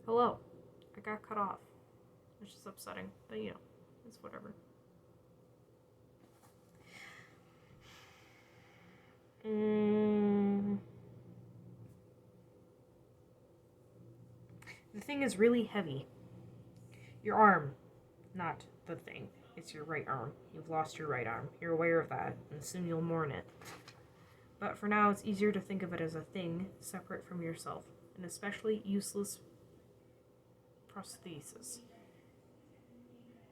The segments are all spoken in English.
Hello. I got cut off. Which is upsetting, but it's whatever. The thing is really heavy. Your arm, not the thing. It's your right arm. You've lost your right arm. You're aware of that, and soon you'll mourn it. But for now, it's easier to think of it as a thing separate from yourself, an especially useless prosthesis.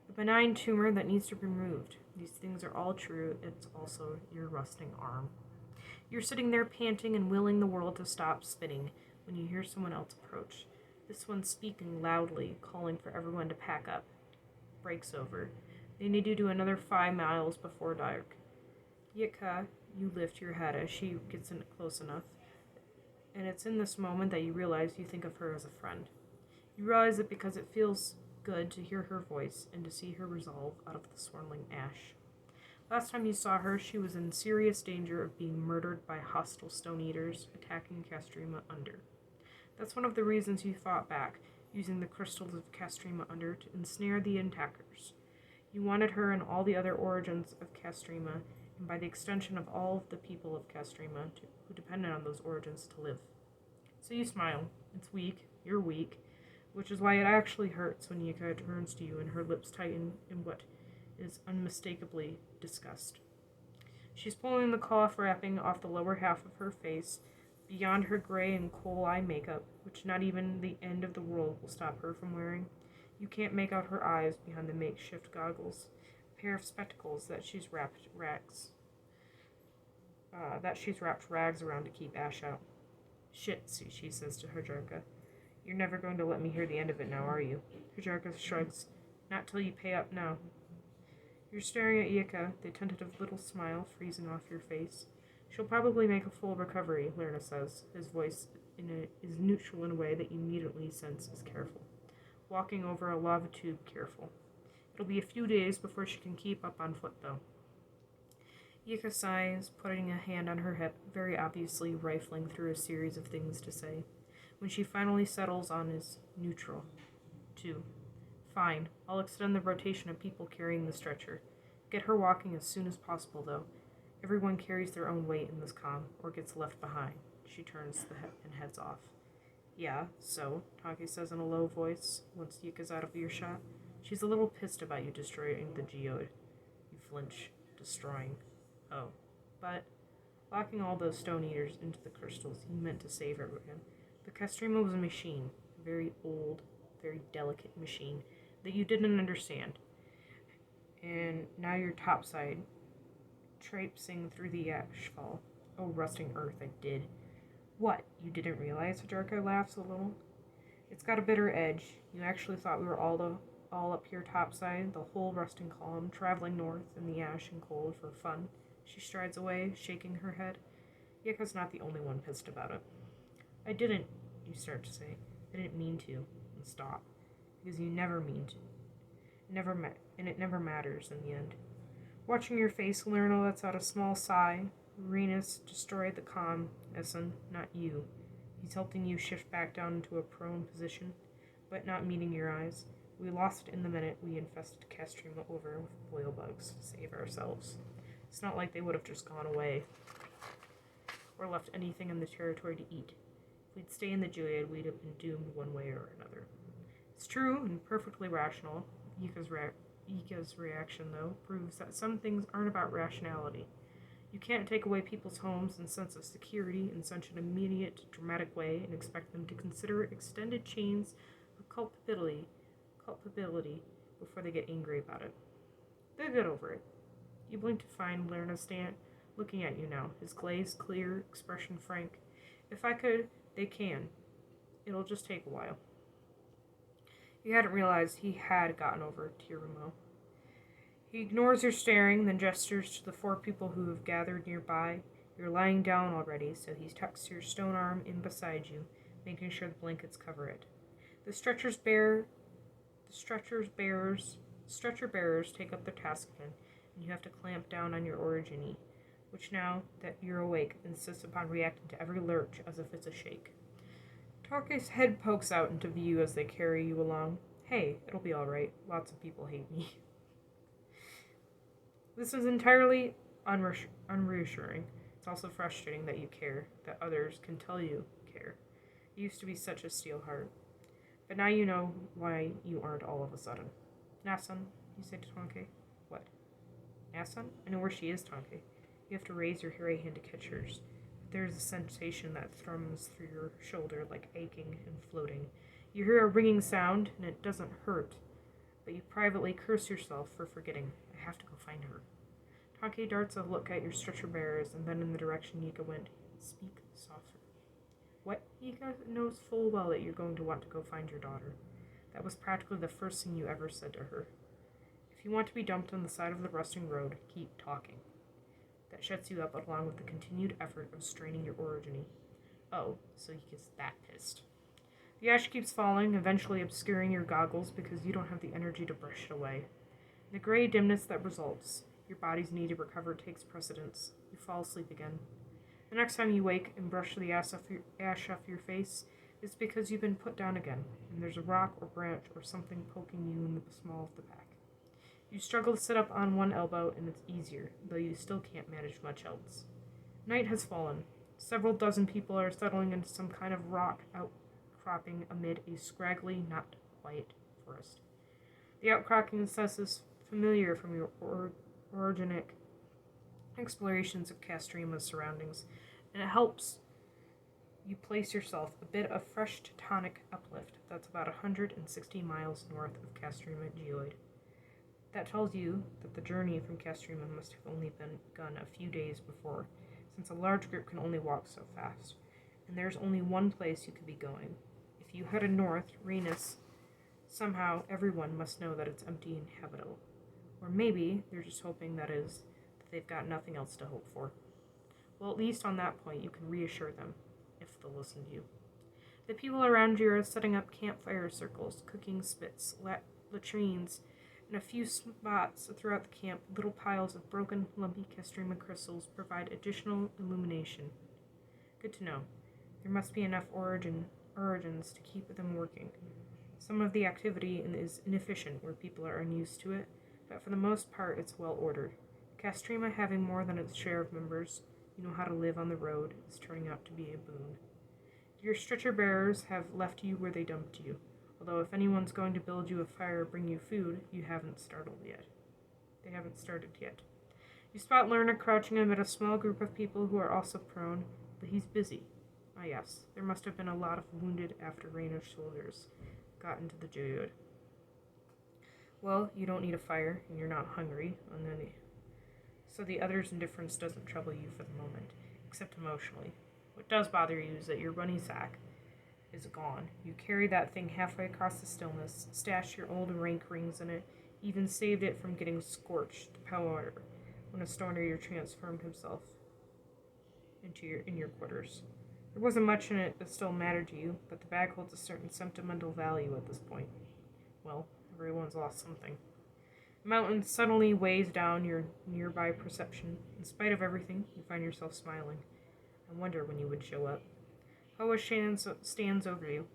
A benign tumor that needs to be removed. These things are all true. It's also your rusting arm. You're sitting there panting and willing the world to stop spinning when you hear someone else approach. This one speaking loudly, calling for everyone to pack up. Breaks over. They need to do another 5 miles before dark. Yitka, you lift your head as she gets in close enough, and it's in this moment that you realize you think of her as a friend. You realize it because it feels good to hear her voice and to see her resolve out of the swirling ash. Last time you saw her, she was in serious danger of being murdered by hostile stone eaters attacking Castrima Under. That's one of the reasons you fought back, using the crystals of Castrima Under to ensnare the attackers. You wanted her and all the other origins of Castrima, and by the extension of all of the people of Castrima who depended on those origins to live. So you smile. It's weak. You're weak. Which is why it actually hurts when Yika turns to you and her lips tighten in what is unmistakably disgust. She's pulling the cloth wrapping off the lower half of her face, beyond her gray and coal eye makeup, which not even the end of the world will stop her from wearing. You can't make out her eyes behind the makeshift goggles, a pair of spectacles that she's wrapped rags around to keep ash out. Shit, she says to Hajarka. You're never going to let me hear the end of it now, are you? Hajarka shrugs. Not till you pay up now. You're staring at Yika, the tentative little smile freezing off your face. She'll probably make a full recovery, Lerna says, his voice is neutral in a way that you immediately sense is careful. Walking over a lava tube careful. It'll be a few days before she can keep up on foot, though. Yika sighs, putting a hand on her hip, very obviously rifling through a series of things to say. When she finally settles on is neutral. 2. Fine, I'll extend the rotation of people carrying the stretcher. Get her walking as soon as possible, though. Everyone carries their own weight in this calm, or gets left behind. She turns and heads off. Yeah, so, Taki says in a low voice, once Yika's out of earshot. She's a little pissed about you destroying the geode. You flinch. Destroying. Oh. But, locking all those stone eaters into the crystals, you meant to save everyone. But Castrima was a machine, a very old, very delicate machine that you didn't understand. And now you're topside, traipsing through the ashfall. Oh, rusting earth, I did. What, you didn't realize? Hajarka laughs a little. It's got a bitter edge. You actually thought we were all up here topside, the whole rusting column, traveling north in the ash and cold for fun. She strides away, shaking her head. Yika's not the only one pissed about it. I didn't, you start to say. I didn't mean to. And stop. Because you never mean to. And it never matters in the end. Watching your face, Lerna lets out a small sigh. Renus destroyed the calm, Essen, not you. He's helping you shift back down into a prone position, but not meeting your eyes. We lost it in the minute we infested Castrima over with boil bugs to save ourselves. It's not like they would have just gone away or left anything in the territory to eat. If we'd stayed in the Gilead, we'd have been doomed one way or another. It's true and perfectly rational. Yika's reaction, though, proves that some things aren't about rationality. You can't take away people's homes and sense of security in such an immediate, dramatic way and expect them to consider extended chains of culpability before they get angry about it. They'll get over it. You blink to find Lerna looking at you now, his glazed, clear expression frank. If I could, they can. It'll just take a while. You hadn't realized he had gotten over Tirumo. He ignores your staring, then gestures to the 4 people who have gathered nearby. You're lying down already, so he tucks your stone arm in beside you, making sure the blankets cover it. The stretcher bearers take up their task again, and you have to clamp down on your origini, which now that you're awake insists upon reacting to every lurch as if it's a shake. Tarke's head pokes out into view as they carry you along. Hey, it'll be alright. Lots of people hate me. This is entirely unreassuring. It's also frustrating that you care, that others can tell you care. You used to be such a steel heart. But now you know why you aren't all of a sudden. Nasan, you say to Tonke. What? Nasan? I know where she is, Tonke. You have to raise your hairy hand to catch hers. There's a sensation that thrums through your shoulder like aching and floating. You hear a ringing sound, and it doesn't hurt, but you privately curse yourself for forgetting. I have to go find her. Tonke darts a look at your stretcher bearers and then in the direction Yika went. Speak softer. What? Yika knows full well that you're going to want to go find your daughter. That was practically the first thing you ever said to her. If you want to be dumped on the side of the rusting road, keep talking. That shuts you up along with the continued effort of straining your orogeny. Oh, so Yika's that pissed. The ash keeps falling, eventually obscuring your goggles because you don't have the energy to brush it away. The gray dimness that results, your body's need to recover takes precedence. You fall asleep again. The next time you wake and brush the ash off your face, it's because you've been put down again, and there's a rock or branch or something poking you in the small of the back. You struggle to sit up on one elbow, and it's easier, though you still can't manage much else. Night has fallen. Several dozen people are settling into some kind of rock outcropping amid a scraggly, not quiet forest. The outcropping is familiar from your orogenic explorations of Castrima's surroundings, and it helps you place yourself a bit of fresh tectonic uplift that's about 160 miles north of Castrima Geoid. That tells you that the journey from Castrima must have only been begun a few days before, since a large group can only walk so fast, and there's only one place you could be going. If you headed north, Rhenus, somehow everyone must know that it's empty and habitable. Or maybe they're just hoping that they've got nothing else to hope for. Well, at least on that point you can reassure them, if they'll listen to you. The people around you are setting up campfire circles, cooking spits, latrines, and a few spots throughout the camp, little piles of broken, lumpy Castrima crystals provide additional illumination. Good to know. There must be enough origins to keep them working. Some of the activity is inefficient where people are unused to it, but for the most part it's well ordered. Castrima having more than its share of members who know how to live on the road is turning out to be a boon. Your stretcher bearers have left you where they dumped you, although if anyone's going to build you a fire or bring you food, They haven't started yet. You spot Lerna crouching amid a small group of people who are also prone, but he's busy. Ah yes, there must have been a lot of wounded after Raynish soldiers got into the Geoid. Well, you don't need a fire, and you're not hungry, so the other's indifference doesn't trouble you for the moment, except emotionally. What does bother you is that your runny sack is gone. You carry that thing halfway across the stillness, stashed your old rank rings in it, even saved it from getting scorched to powder when a Stormreader transformed himself in your quarters. There wasn't much in it that still mattered to you, but the bag holds a certain sentimental value at this point. Well, everyone's lost something. The mountain suddenly weighs down your nearby perception. In spite of everything, you find yourself smiling. I wonder when you would show up. Hoa stands over you.